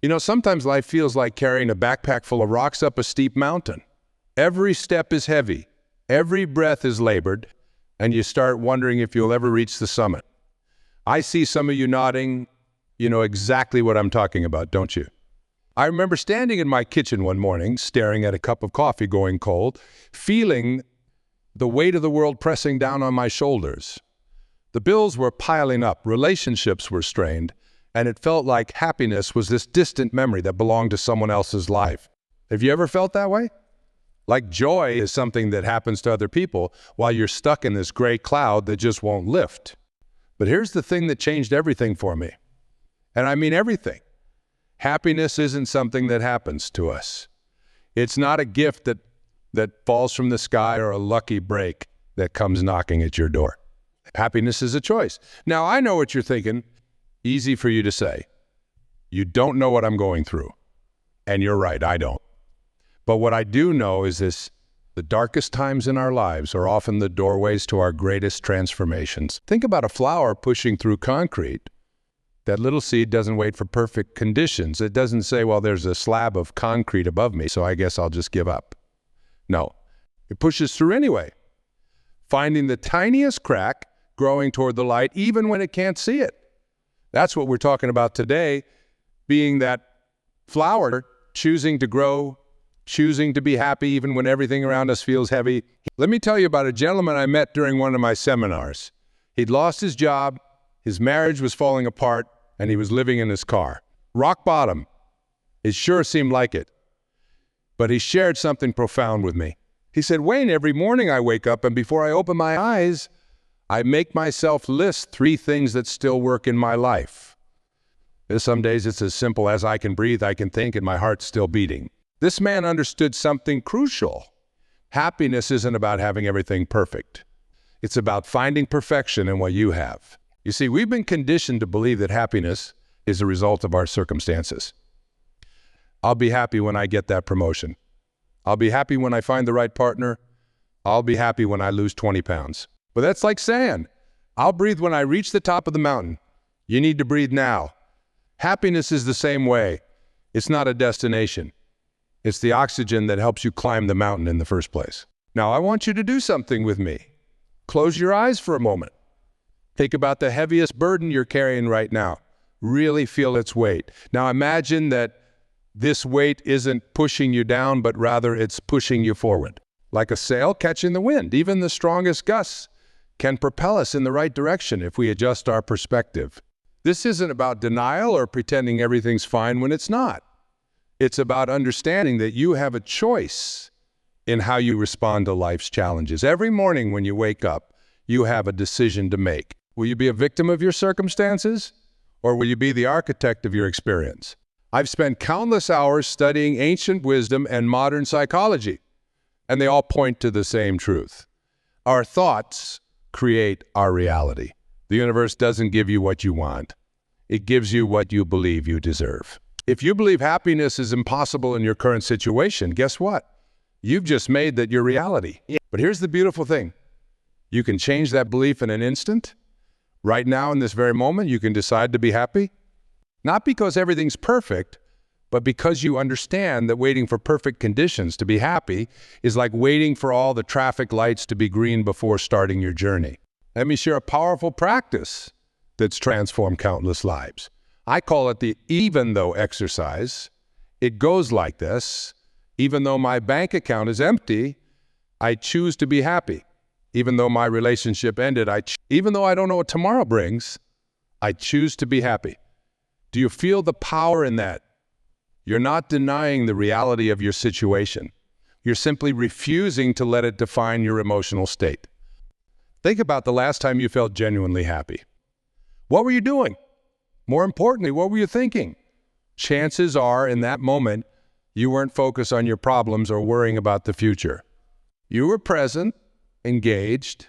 You know, sometimes life feels like carrying a backpack full of rocks up a steep mountain. Every step is heavy, every breath is labored, and you start wondering if you'll ever reach the summit. I see some of you nodding. You know exactly what I'm talking about, don't you? I remember standing in my kitchen one morning, staring at a cup of coffee going cold, feeling the weight of the world pressing down on my shoulders. The bills were piling up, relationships were strained, and it felt like happiness was this distant memory that belonged to someone else's life. Have you ever felt that way? Like joy is something that happens to other people while you're stuck in this gray cloud that just won't lift. But here's the thing that changed everything for me. And I mean everything. Happiness isn't something that happens to us. It's not a gift that falls from the sky or a lucky break that comes knocking at your door. Happiness is a choice. Now, I know what you're thinking. Easy for you to say. You don't know what I'm going through. And you're right, I don't. But what I do know is this: the darkest times in our lives are often the doorways to our greatest transformations. Think about a flower pushing through concrete. That little seed doesn't wait for perfect conditions. It doesn't say, well, there's a slab of concrete above me, so I guess I'll just give up. No, it pushes through anyway, finding the tiniest crack, growing toward the light, even when it can't see it. That's what we're talking about today, being that flower, choosing to grow, choosing to be happy even when everything around us feels heavy. Let me tell you about a gentleman I met during one of my seminars. He'd lost his job, his marriage was falling apart, and he was living in his car. Rock bottom. It sure seemed like it. But he shared something profound with me. He said, Wayne, every morning I wake up and before I open my eyes, I make myself list 3 things that still work in my life. Some days it's as simple as I can breathe, I can think, and my heart's still beating. This man understood something crucial. Happiness isn't about having everything perfect. It's about finding perfection in what you have. You see, we've been conditioned to believe that happiness is a result of our circumstances. I'll be happy when I get that promotion. I'll be happy when I find the right partner. I'll be happy when I lose 20 pounds. But that's like saying, I'll breathe when I reach the top of the mountain. You need to breathe now. Happiness is the same way. It's not a destination. It's the oxygen that helps you climb the mountain in the first place. Now, I want you to do something with me. Close your eyes for a moment. Think about the heaviest burden you're carrying right now. Really feel its weight. Now, imagine that this weight isn't pushing you down, but rather it's pushing you forward. Like a sail catching the wind. Even the strongest gusts can propel us in the right direction if we adjust our perspective. This isn't about denial or pretending everything's fine when it's not. It's about understanding that you have a choice in how you respond to life's challenges. Every morning when you wake up, you have a decision to make. Will you be a victim of your circumstances, or will you be the architect of your experience? I've spent countless hours studying ancient wisdom and modern psychology, and they all point to the same truth. Our thoughts create our reality. The universe doesn't give you what you want. It gives you what you believe you deserve. If you believe happiness is impossible in your current situation, guess what? You've just made that your reality. But here's the beautiful thing. You can change that belief in an instant. Right now, in this very moment, you can decide to be happy. Not because everything's perfect, but because you understand that waiting for perfect conditions to be happy is like waiting for all the traffic lights to be green before starting your journey. Let me share a powerful practice that's transformed countless lives. I call it the even though exercise. It goes like this. Even though my bank account is empty, I choose to be happy. Even though my relationship ended, even though I don't know what tomorrow brings, I choose to be happy. Do you feel the power in that? You're not denying the reality of your situation. You're simply refusing to let it define your emotional state. Think about the last time you felt genuinely happy. What were you doing? More importantly, what were you thinking? Chances are, in that moment, you weren't focused on your problems or worrying about the future. You were present, engaged,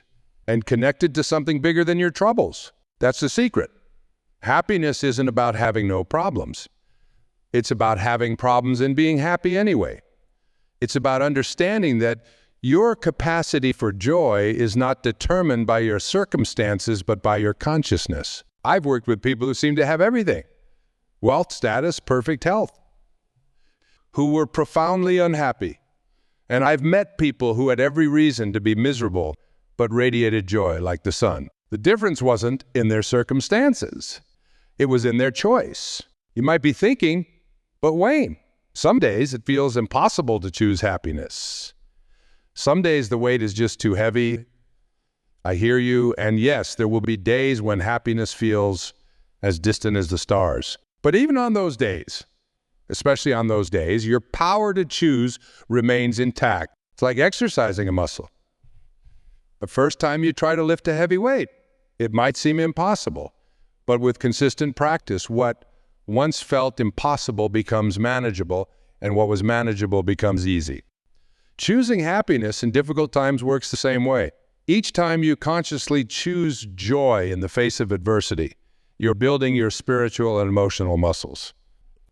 and connected to something bigger than your troubles. That's the secret. Happiness isn't about having no problems. It's about having problems and being happy anyway. It's about understanding that your capacity for joy is not determined by your circumstances, but by your consciousness. I've worked with people who seem to have everything. wealth, status, perfect health, who were profoundly unhappy. And I've met people who had every reason to be miserable, but radiated joy like the sun. The difference wasn't in their circumstances. It was in their choice. You might be thinking, but Wayne, some days it feels impossible to choose happiness. Some days the weight is just too heavy. I hear you, and yes, there will be days when happiness feels as distant as the stars. But even on those days, especially on those days, your power to choose remains intact. It's like exercising a muscle. The first time you try to lift a heavy weight, it might seem impossible. But with consistent practice, what once felt impossible becomes manageable, and what was manageable becomes easy. Choosing happiness in difficult times works the same way. Each time you consciously choose joy in the face of adversity, you're building your spiritual and emotional muscles.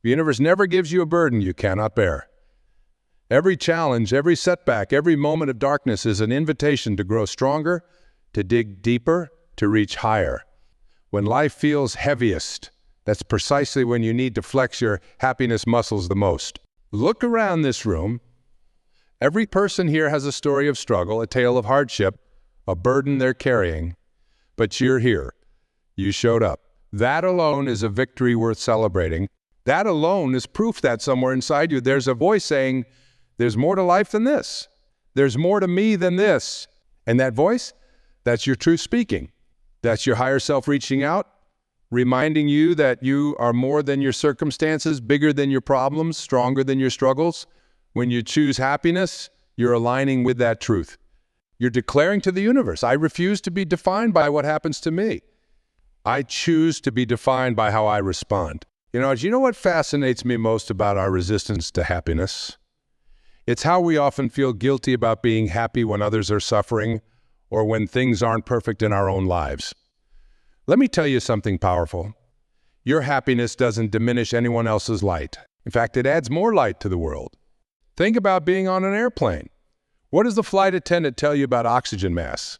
The universe never gives you a burden you cannot bear. Every challenge, every setback, every moment of darkness is an invitation to grow stronger, to dig deeper, to reach higher. When life feels heaviest, that's precisely when you need to flex your happiness muscles the most. Look around this room. Every person here has a story of struggle, a tale of hardship, a burden they're carrying. But you're here. You showed up. That alone is a victory worth celebrating. That alone is proof that somewhere inside you there's a voice saying, there's more to life than this. There's more to me than this. And that voice, that's your truth speaking. That's your higher self reaching out, reminding you that you are more than your circumstances, bigger than your problems, stronger than your struggles. When you choose happiness, you're aligning with that truth. You're declaring to the universe, I refuse to be defined by what happens to me. I choose to be defined by how I respond. You know what fascinates me most about our resistance to happiness? It's how we often feel guilty about being happy when others are suffering or when things aren't perfect in our own lives. Let me tell you something powerful. Your happiness doesn't diminish anyone else's light. In fact, it adds more light to the world. Think about being on an airplane. What does the flight attendant tell you about oxygen masks?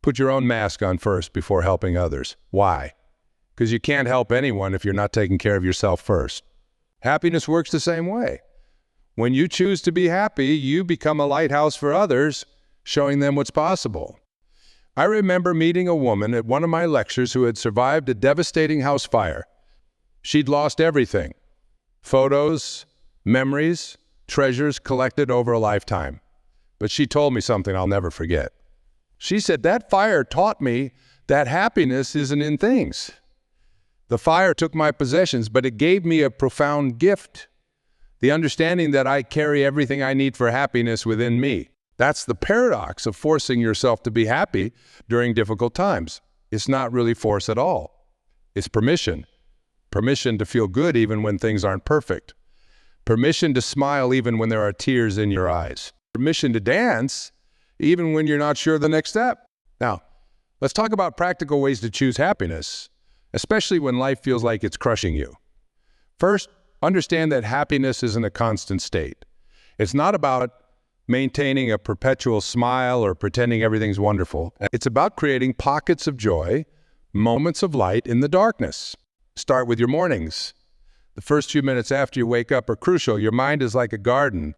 Put your own mask on first before helping others. Why? Because you can't help anyone if you're not taking care of yourself first. Happiness works the same way. When you choose to be happy, you become a lighthouse for others, showing them what's possible. I remember meeting a woman at one of my lectures who had survived a devastating house fire. She'd lost everything. Photos, memories, treasures collected over a lifetime. But she told me something I'll never forget. She said, that fire taught me that happiness isn't in things. The fire took my possessions, but it gave me a profound gift. The understanding that I carry everything I need for happiness within me. That's the paradox of forcing yourself to be happy during difficult times. It's not really force at all. It's permission. Permission to feel good even when things aren't perfect. Permission to smile even when there are tears in your eyes. Permission to dance even when you're not sure of the next step. Now, let's talk about practical ways to choose happiness, especially when life feels like it's crushing you. First, understand that happiness isn't a constant state. It's not about maintaining a perpetual smile or pretending everything's wonderful. It's about creating pockets of joy, moments of light in the darkness. Start with your mornings. The first few minutes after you wake up are crucial. Your mind is like a garden.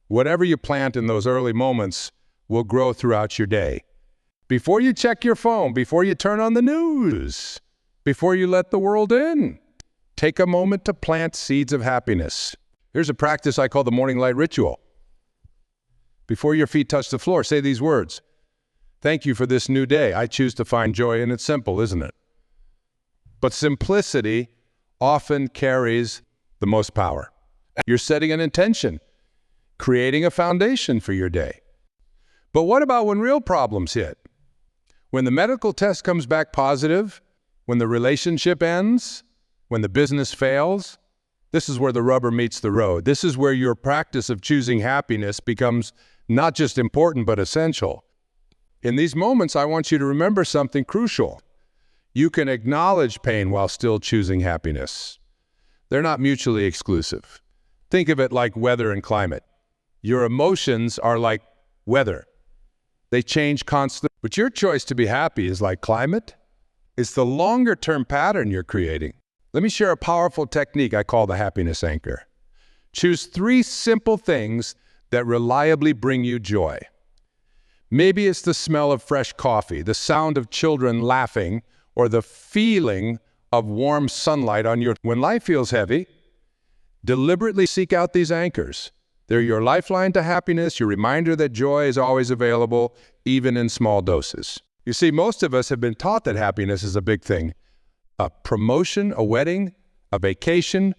Whatever you plant in those early moments will grow throughout your day. Before you check your phone, before you turn on the news, before you let the world in, take a moment to plant seeds of happiness. Here's a practice I call the morning light ritual. Before your feet touch the floor, say these words. Thank you for this new day. I choose to find joy, and it's simple, isn't it? But simplicity often carries the most power. You're setting an intention, creating a foundation for your day. But what about when real problems hit? When the medical test comes back positive, when the relationship ends, when the business fails, this is where the rubber meets the road. This is where your practice of choosing happiness becomes not just important, but essential. In these moments, I want you to remember something crucial. You can acknowledge pain while still choosing happiness. They're not mutually exclusive. Think of it like weather and climate. Your emotions are like weather. They change constantly, but your choice to be happy is like climate. It's the longer-term pattern you're creating. Let me share a powerful technique I call the happiness anchor. Choose 3 simple things that reliably bring you joy. Maybe it's the smell of fresh coffee, the sound of children laughing, or the feeling of warm sunlight on your... When life feels heavy, deliberately seek out these anchors. They're your lifeline to happiness, your reminder that joy is always available, even in small doses. You see, most of us have been taught that happiness is a big thing. A promotion, a wedding, a vacation,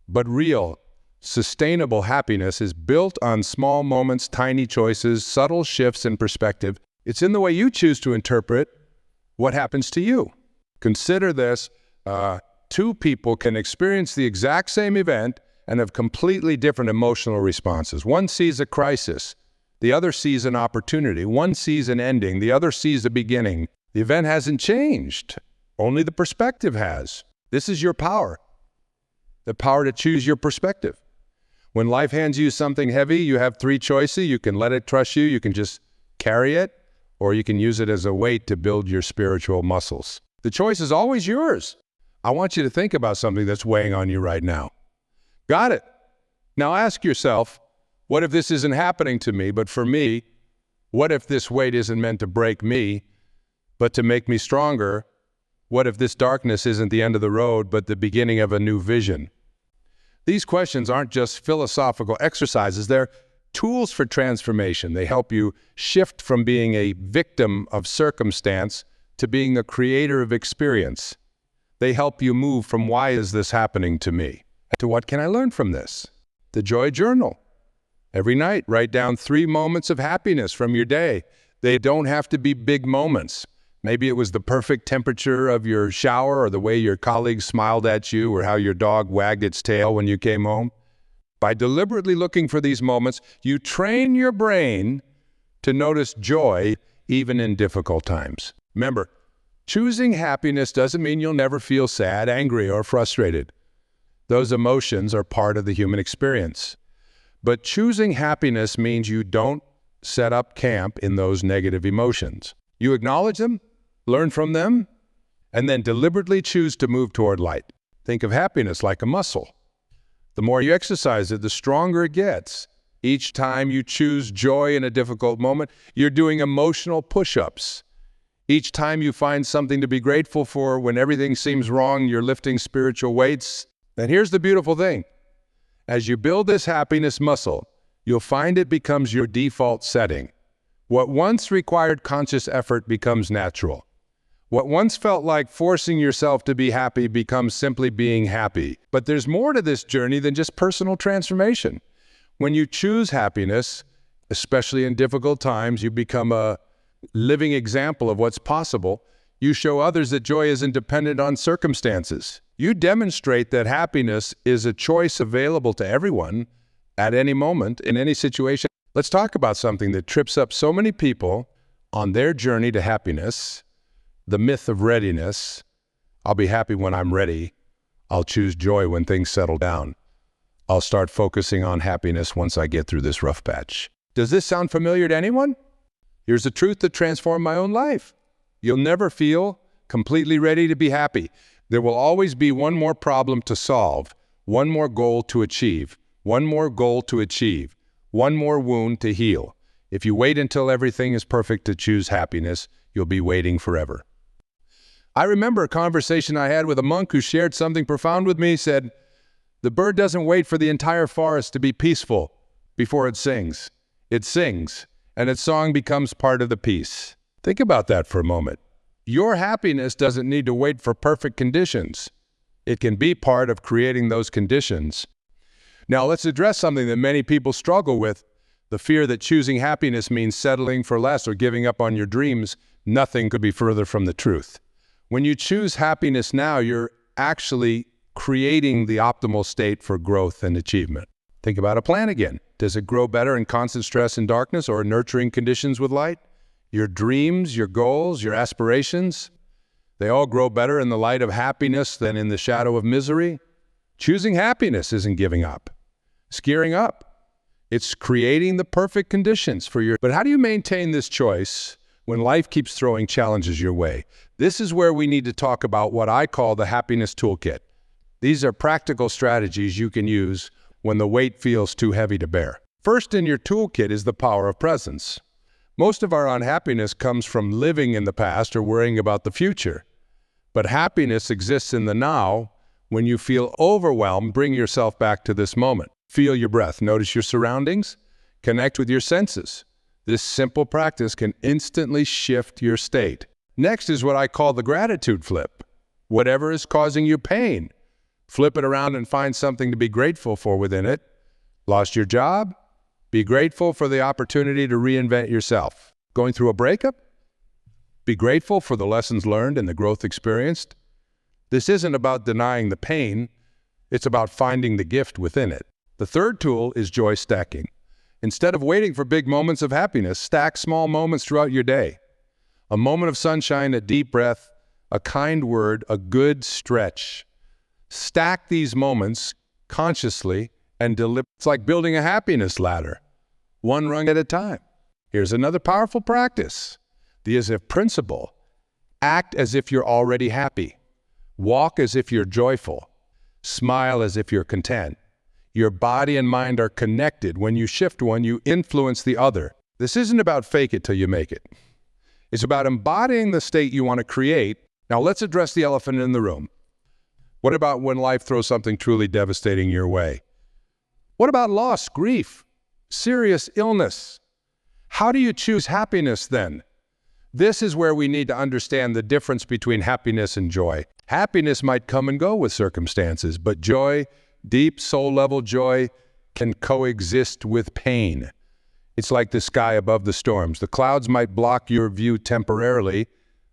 but real, sustainable happiness is built on small moments, tiny choices, subtle shifts in perspective. It's in the way you choose to interpret what happens to you. Consider this, 2 people can experience the exact same event and have completely different emotional responses. One sees a crisis, the other sees an opportunity. One sees an ending, the other sees a beginning. The event hasn't changed, only the perspective has. This is your power, the power to choose your perspective. When life hands you something heavy, you have 3 choices. You can let it crush you, you can just carry it, or you can use it as a weight to build your spiritual muscles. The choice is always yours. I want you to think about something that's weighing on you right now. Got it. Now ask yourself, what if this isn't happening to me, but for me? What if this weight isn't meant to break me, but to make me stronger? What if this darkness isn't the end of the road, but the beginning of a new vision? These questions aren't just philosophical exercises, they're tools for transformation. They help you shift from being a victim of circumstance to being a creator of experience. They help you move from why is this happening to me to what can I learn from this? The Joy Journal. Every night, write down 3 moments of happiness from your day. They don't have to be big moments. Maybe it was the perfect temperature of your shower, or the way your colleagues smiled at you, or how your dog wagged its tail when you came home. By deliberately looking for these moments, you train your brain to notice joy even in difficult times. Remember, choosing happiness doesn't mean you'll never feel sad, angry, or frustrated. Those emotions are part of the human experience. But choosing happiness means you don't set up camp in those negative emotions. You acknowledge them, learn from them, and then deliberately choose to move toward light. Think of happiness like a muscle. The more you exercise it, the stronger it gets. Each time you choose joy in a difficult moment, you're doing emotional push-ups. Each time you find something to be grateful for when everything seems wrong, you're lifting spiritual weights. And here's the beautiful thing. As you build this happiness muscle, you'll find it becomes your default setting. What once required conscious effort becomes natural. What once felt like forcing yourself to be happy becomes simply being happy. But there's more to this journey than just personal transformation. When you choose happiness, especially in difficult times, you become a living example of what's possible. You show others that joy isn't dependent on circumstances. You demonstrate that happiness is a choice available to everyone at any moment, in any situation. Let's talk about something that trips up so many people on their journey to happiness, the myth of readiness. I'll be happy when I'm ready. I'll choose joy when things settle down. I'll start focusing on happiness once I get through this rough patch. Does this sound familiar to anyone? Here's the truth that transformed my own life. You'll never feel completely ready to be happy. There will always be one more problem to solve, one more goal to achieve, one more goal to achieve, one more wound to heal. If you wait until everything is perfect to choose happiness, you'll be waiting forever. I remember a conversation I had with a monk who shared something profound with me. He said, "The bird doesn't wait for the entire forest to be peaceful before it sings. It sings, and its song becomes part of the peace." Think about that for a moment. Your happiness doesn't need to wait for perfect conditions. It can be part of creating those conditions. Now let's address something that many people struggle with, the fear that choosing happiness means settling for less or giving up on your dreams. Nothing could be further from the truth. When you choose happiness now, you're actually creating the optimal state for growth and achievement. Think about a plant again. Does it grow better in constant stress and darkness or nurturing conditions with light? Your dreams, your goals, your aspirations, they all grow better in the light of happiness than in the shadow of misery. Choosing happiness isn't giving up. It's gearing up. It's creating the perfect conditions for your... But how do you maintain this choice when life keeps throwing challenges your way? This is where we need to talk about what I call the happiness toolkit. These are practical strategies you can use when the weight feels too heavy to bear. First in your toolkit is the power of presence. Most of our unhappiness comes from living in the past or worrying about the future. But happiness exists in the now. When you feel overwhelmed, bring yourself back to this moment. Feel your breath. Notice your surroundings. Connect with your senses. This simple practice can instantly shift your state. Next is what I call the gratitude flip. Whatever is causing you pain, flip it around and find something to be grateful for within it. Lost your job? Be grateful for the opportunity to reinvent yourself. Going through a breakup? Be grateful for the lessons learned and the growth experienced. This isn't about denying the pain, it's about finding the gift within it. The third tool is joy stacking. Instead of waiting for big moments of happiness, stack small moments throughout your day. A moment of sunshine, a deep breath, a kind word, a good stretch. Stack these moments consciously and deliberately. It's like building a happiness ladder, one rung at a time. Here's another powerful practice. The as-if principle. Act as if you're already happy. Walk as if you're joyful. Smile as if you're content. Your body and mind are connected. When you shift one, you influence the other. This isn't about fake it till you make it. It's about embodying the state you want to create. Now let's address the elephant in the room. What about when life throws something truly devastating your way? What about loss, grief, serious illness? How do you choose happiness then? This is where we need to understand the difference between happiness and joy. Happiness might come and go with circumstances, but joy, deep soul-level joy, can coexist with pain. It's like the sky above the storms. The clouds might block your view temporarily,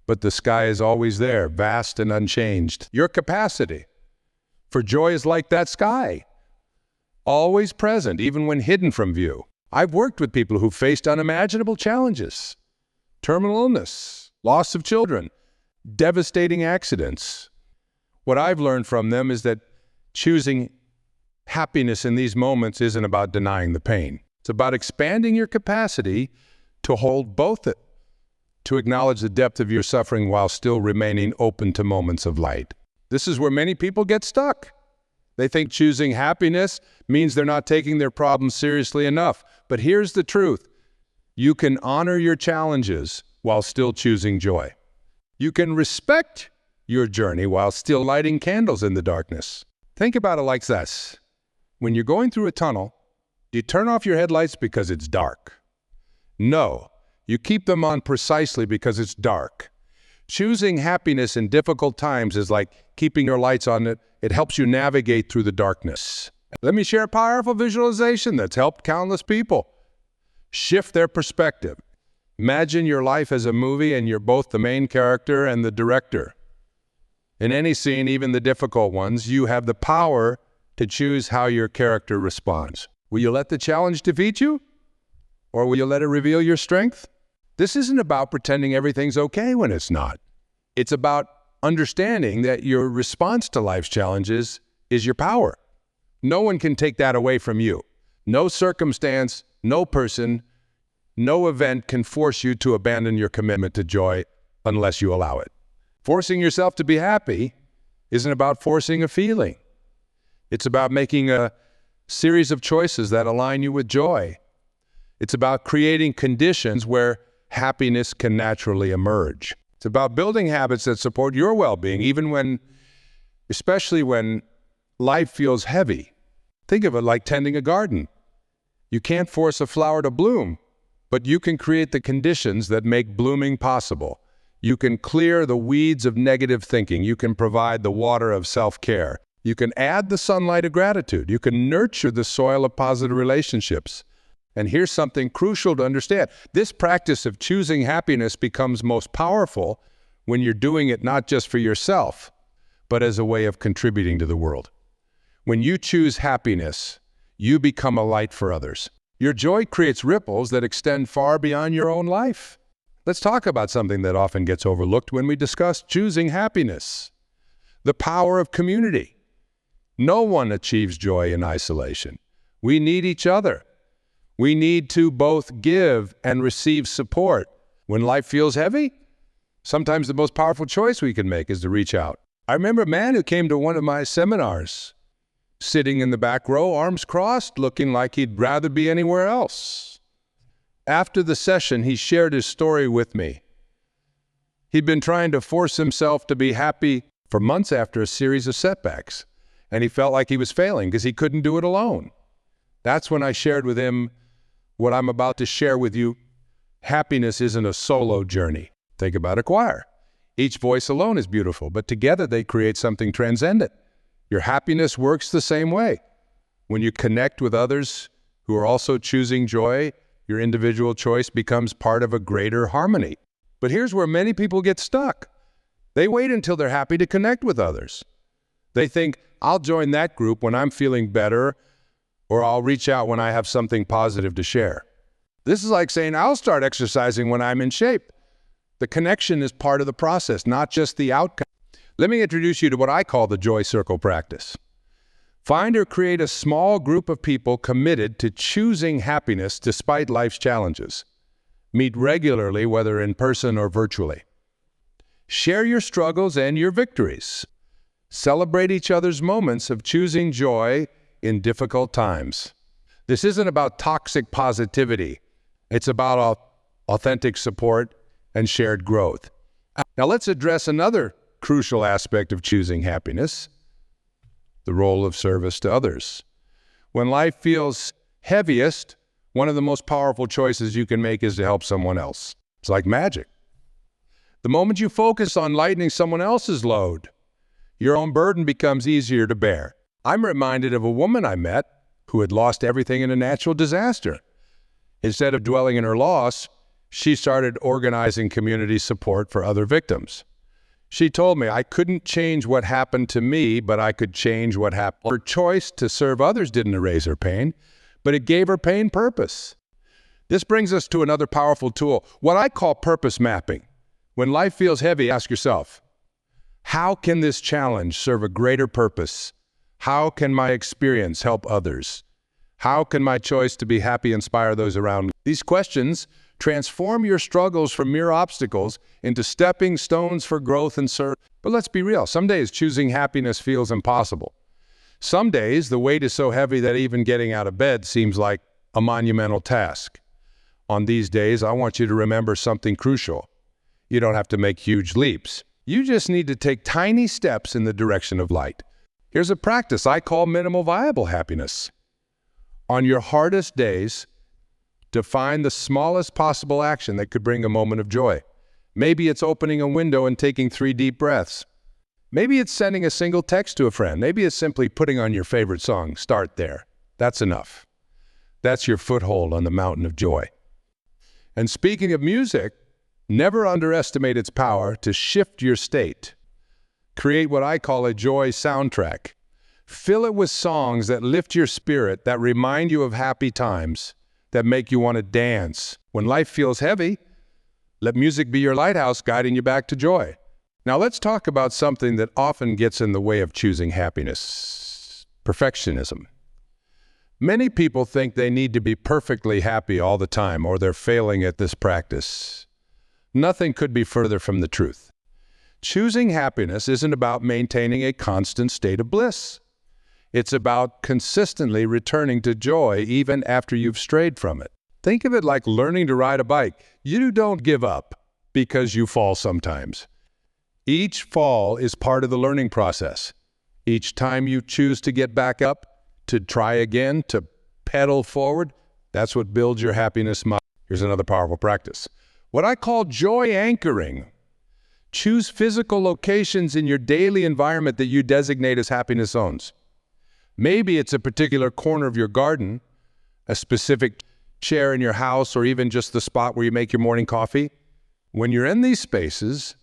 but the sky is always there, vast and unchanged. Your capacity for joy is like that sky, always present, even when hidden from view. I've worked with people who faced unimaginable challenges, terminal illness, loss of children, devastating accidents. What I've learned from them is that choosing happiness in these moments isn't about denying the pain. It's about expanding your capacity to hold both it, to acknowledge the depth of your suffering while still remaining open to moments of light. This is where many people get stuck. They think choosing happiness means they're not taking their problems seriously enough. But here's the truth. You can honor your challenges while still choosing joy. You can respect your journey while still lighting candles in the darkness. Think about it like this. When you're going through a tunnel, do you turn off your headlights because it's dark? No, you keep them on precisely because it's dark. Choosing happiness in difficult times is like keeping your lights on. It helps you navigate through the darkness. Let me share a powerful visualization that's helped countless people shift their perspective. Imagine your life as a movie and you're both the main character and the director. In any scene, even the difficult ones, you have the power to choose how your character responds. Will you let the challenge defeat you? Or will you let it reveal your strength? This isn't about pretending everything's okay when it's not. It's about understanding that your response to life's challenges is your power. No one can take that away from you. No circumstance, no person, no event can force you to abandon your commitment to joy unless you allow it. Forcing yourself to be happy isn't about forcing a feeling. It's about making a series of choices that align you with joy. It's about creating conditions where happiness can naturally emerge. It's about building habits that support your well-being, especially when life feels heavy. Think of it like tending a garden. You can't force a flower to bloom, but you can create the conditions that make blooming possible. You can clear the weeds of negative thinking. You can provide the water of self-care. You can add the sunlight of gratitude. You can nurture the soil of positive relationships. And here's something crucial to understand. This practice of choosing happiness becomes most powerful when you're doing it not just for yourself, but as a way of contributing to the world. When you choose happiness, you become a light for others. Your joy creates ripples that extend far beyond your own life. Let's talk about something that often gets overlooked when we discuss choosing happiness: the power of community. No one achieves joy in isolation. We need each other. We need to both give and receive support. When life feels heavy, sometimes the most powerful choice we can make is to reach out. I remember a man who came to one of my seminars, sitting in the back row, arms crossed, looking like he'd rather be anywhere else. After the session, he shared his story with me. He'd been trying to force himself to be happy for months after a series of setbacks, and he felt like he was failing because he couldn't do it alone. That's when I shared with him what I'm about to share with you. Happiness isn't a solo journey. Think about a choir. Each voice alone is beautiful, but together they create something transcendent. Your happiness works the same way. When you connect with others who are also choosing joy, your individual choice becomes part of a greater harmony. But here's where many people get stuck. They wait until they're happy to connect with others. They think, I'll join that group when I'm feeling better, or I'll reach out when I have something positive to share. This is like saying, I'll start exercising when I'm in shape. The connection is part of the process, not just the outcome. Let me introduce you to what I call the joy circle practice. Find or create a small group of people committed to choosing happiness despite life's challenges. Meet regularly, whether in person or virtually. Share your struggles and your victories. Celebrate each other's moments of choosing joy in difficult times. This isn't about toxic positivity. It's about authentic support and shared growth. Now let's address another crucial aspect of choosing happiness, the role of service to others. When life feels heaviest, one of the most powerful choices you can make is to help someone else. It's like magic. The moment you focus on lightening someone else's load, your own burden becomes easier to bear. I'm reminded of a woman I met who had lost everything in a natural disaster. Instead of dwelling in her loss, she started organizing community support for other victims. She told me, I couldn't change what happened to me, but I could change what happened. Her choice to serve others didn't erase her pain, but it gave her pain purpose. This brings us to another powerful tool, what I call purpose mapping. When life feels heavy, ask yourself, how can this challenge serve a greater purpose? How can my experience help others? How can my choice to be happy inspire those around me? These questions transform your struggles from mere obstacles into stepping stones for growth and service. But let's be real, some days choosing happiness feels impossible. Some days the weight is so heavy that even getting out of bed seems like a monumental task. On these days, I want you to remember something crucial. You don't have to make huge leaps. You just need to take tiny steps in the direction of light. Here's a practice I call minimal viable happiness. On your hardest days, define the smallest possible action that could bring a moment of joy. Maybe it's opening a window and taking 3 deep breaths. Maybe it's sending a single text to a friend. Maybe it's simply putting on your favorite song. Start there. That's enough. That's your foothold on the mountain of joy. And speaking of music, never underestimate its power to shift your state. Create what I call a joy soundtrack. Fill it with songs that lift your spirit, that remind you of happy times, that make you want to dance. When life feels heavy, let music be your lighthouse guiding you back to joy. Now let's talk about something that often gets in the way of choosing happiness: perfectionism. Many people think they need to be perfectly happy all the time, or they're failing at this practice. Nothing could be further from the truth. Choosing happiness isn't about maintaining a constant state of bliss. It's about consistently returning to joy even after you've strayed from it. Think of it like learning to ride a bike. You don't give up because you fall sometimes. Each fall is part of the learning process. Each time you choose to get back up, to try again, to pedal forward, that's what builds your happiness muscle. Here's another powerful practice, what I call joy anchoring. Choose physical locations in your daily environment that you designate as happiness zones. Maybe it's a particular corner of your garden, a specific chair in your house, or even just the spot where you make your morning coffee. When you're in these spaces,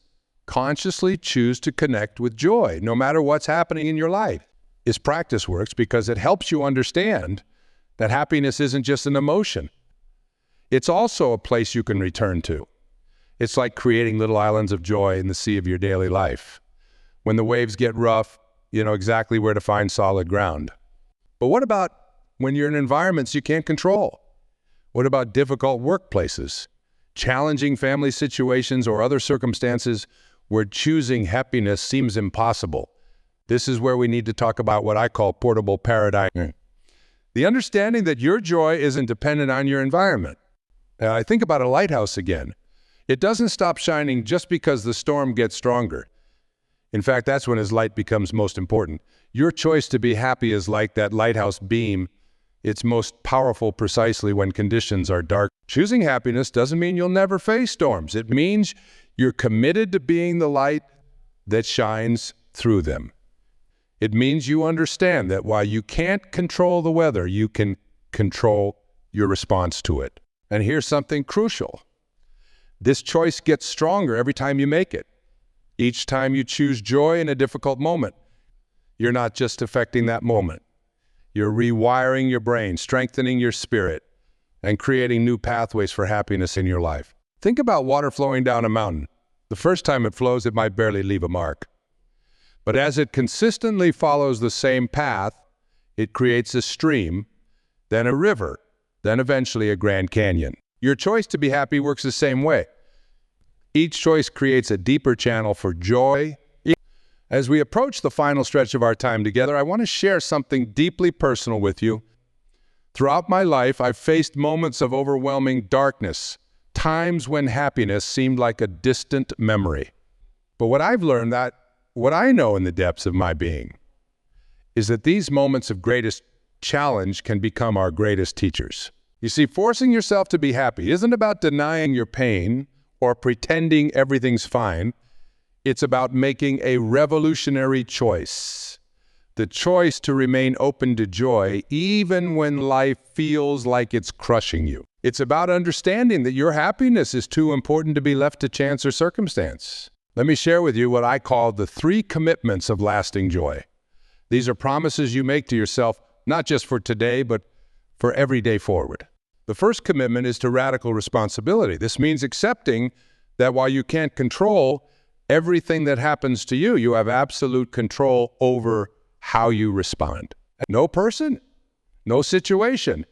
consciously choose to connect with joy, no matter what's happening in your life. This practice works because it helps you understand that happiness isn't just an emotion. It's also a place you can return to. It's like creating little islands of joy in the sea of your daily life. When the waves get rough, you know exactly where to find solid ground. But what about when you're in environments you can't control? What about difficult workplaces, challenging family situations, or other circumstances where choosing happiness seems impossible. This is where we need to talk about what I call portable paradigm. The understanding that your joy isn't dependent on your environment. I think about a lighthouse again. It doesn't stop shining just because the storm gets stronger. In fact, that's when its light becomes most important. Your choice to be happy is like that lighthouse beam. It's most powerful precisely when conditions are dark. Choosing happiness doesn't mean you'll never face storms. It means you're committed to being the light that shines through them. It means you understand that while you can't control the weather, you can control your response to it. And here's something crucial. This choice gets stronger every time you make it. Each time you choose joy in a difficult moment, you're not just affecting that moment. You're rewiring your brain, strengthening your spirit, and creating new pathways for happiness in your life. Think about water flowing down a mountain. The first time it flows, it might barely leave a mark. But as it consistently follows the same path, it creates a stream, then a river, then eventually a Grand Canyon. Your choice to be happy works the same way. Each choice creates a deeper channel for joy. As we approach the final stretch of our time together, I want to share something deeply personal with you. Throughout my life, I've faced moments of overwhelming darkness, times when happiness seemed like a distant memory. But what I've learned, what I know in the depths of my being, is that these moments of greatest challenge can become our greatest teachers. You see, forcing yourself to be happy isn't about denying your pain or pretending everything's fine. It's about making a revolutionary choice. The choice to remain open to joy even when life feels like it's crushing you. It's about understanding that your happiness is too important to be left to chance or circumstance. Let me share with you what I call the 3 commitments of lasting joy. These are promises you make to yourself, not just for today, but for every day forward. The first commitment is to radical responsibility. This means accepting that while you can't control everything that happens to you, you have absolute control over how you respond. No person, no situation,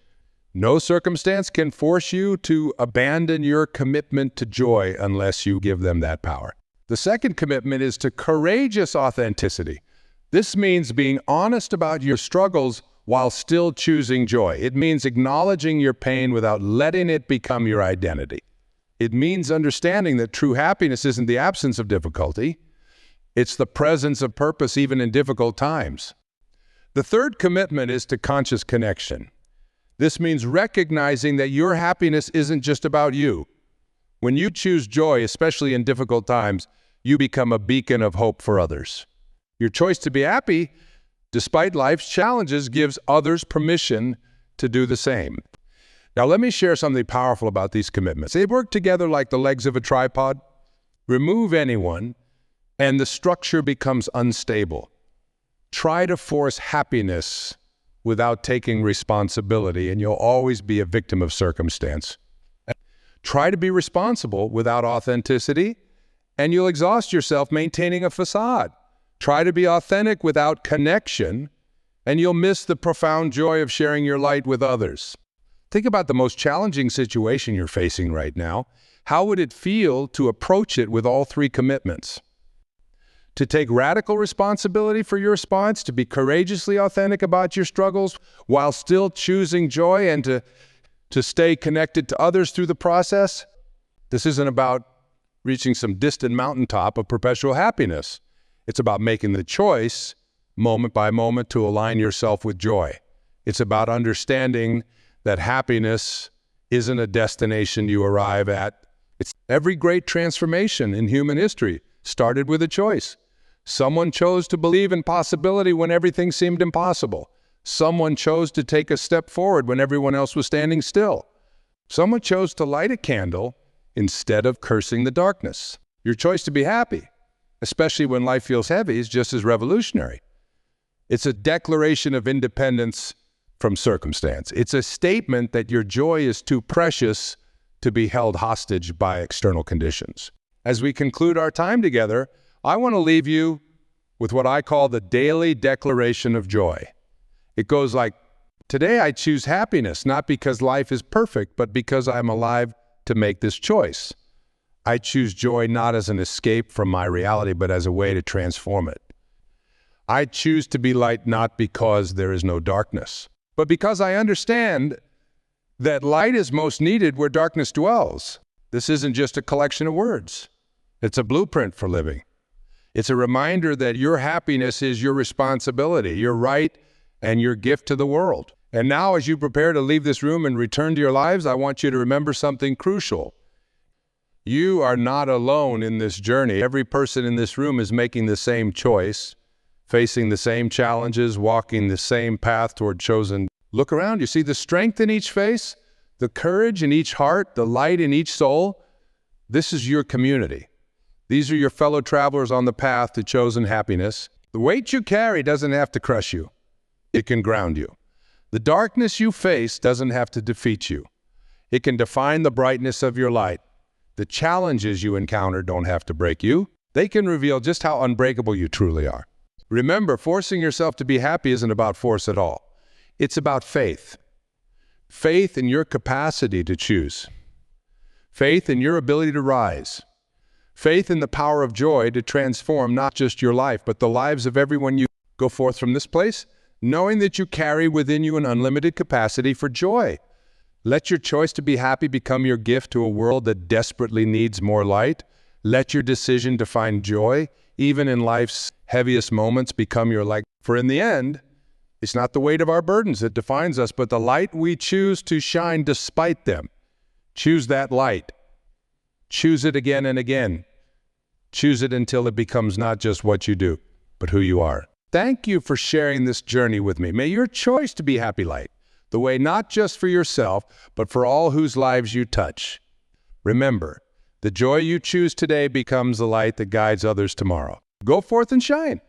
no circumstance can force you to abandon your commitment to joy unless you give them that power. The second commitment is to courageous authenticity. This means being honest about your struggles while still choosing joy. It means acknowledging your pain without letting it become your identity. It means understanding that true happiness isn't the absence of difficulty. It's the presence of purpose even in difficult times. The third commitment is to conscious connection. This means recognizing that your happiness isn't just about you. When you choose joy, especially in difficult times, you become a beacon of hope for others. Your choice to be happy, despite life's challenges, gives others permission to do the same. Now, let me share something powerful about these commitments. They work together like the legs of a tripod. Remove anyone, and the structure becomes unstable. Try to force happiness without taking responsibility, and you'll always be a victim of circumstance. Try to be responsible without authenticity, and you'll exhaust yourself maintaining a facade. Try to be authentic without connection, and you'll miss the profound joy of sharing your light with others. Think about the most challenging situation you're facing right now. How would it feel to approach it with all 3 commitments? To take radical responsibility for your response, to be courageously authentic about your struggles while still choosing joy, and to stay connected to others through the process? This isn't about reaching some distant mountaintop of perpetual happiness. It's about making the choice, moment by moment, to align yourself with joy. It's about understanding that happiness isn't a destination you arrive at. It's every great transformation in human history started with a choice. Someone chose to believe in possibility when everything seemed impossible. Someone chose to take a step forward when everyone else was standing still. Someone chose to light a candle instead of cursing the darkness. Your choice to be happy, especially when life feels heavy, is just as revolutionary. It's a declaration of independence from circumstance. It's a statement that your joy is too precious to be held hostage by external conditions. As we conclude our time together, I want to leave you with what I call the daily declaration of joy. It goes like, today I choose happiness, not because life is perfect, but because I'm alive to make this choice. I choose joy not as an escape from my reality, but as a way to transform it. I choose to be light not because there is no darkness, but because I understand that light is most needed where darkness dwells. This isn't just a collection of words. It's a blueprint for living. It's a reminder that your happiness is your responsibility, your right, and your gift to the world. And now, as you prepare to leave this room and return to your lives, I want you to remember something crucial. You are not alone in this journey. Every person in this room is making the same choice, facing the same challenges, walking the same path toward chosen. Look around, you see the strength in each face, the courage in each heart, the light in each soul. This is your community. These are your fellow travelers on the path to chosen happiness. The weight you carry doesn't have to crush you. It can ground you. The darkness you face doesn't have to defeat you. It can define the brightness of your light. The challenges you encounter don't have to break you. They can reveal just how unbreakable you truly are. Remember, forcing yourself to be happy isn't about force at all. It's about faith. Faith in your capacity to choose. Faith in your ability to rise. Faith in the power of joy to transform not just your life, but the lives of everyone you go forth from this place, knowing that you carry within you an unlimited capacity for joy. Let your choice to be happy become your gift to a world that desperately needs more light. Let your decision to find joy, even in life's heaviest moments, become your light. For in the end, it's not the weight of our burdens that defines us, but the light we choose to shine despite them. Choose that light. Choose it again and again. Choose it until it becomes not just what you do, but who you are. Thank you for sharing this journey with me. May your choice to be happy light the way not just for yourself, but for all whose lives you touch. Remember, the joy you choose today becomes the light that guides others tomorrow. Go forth and shine.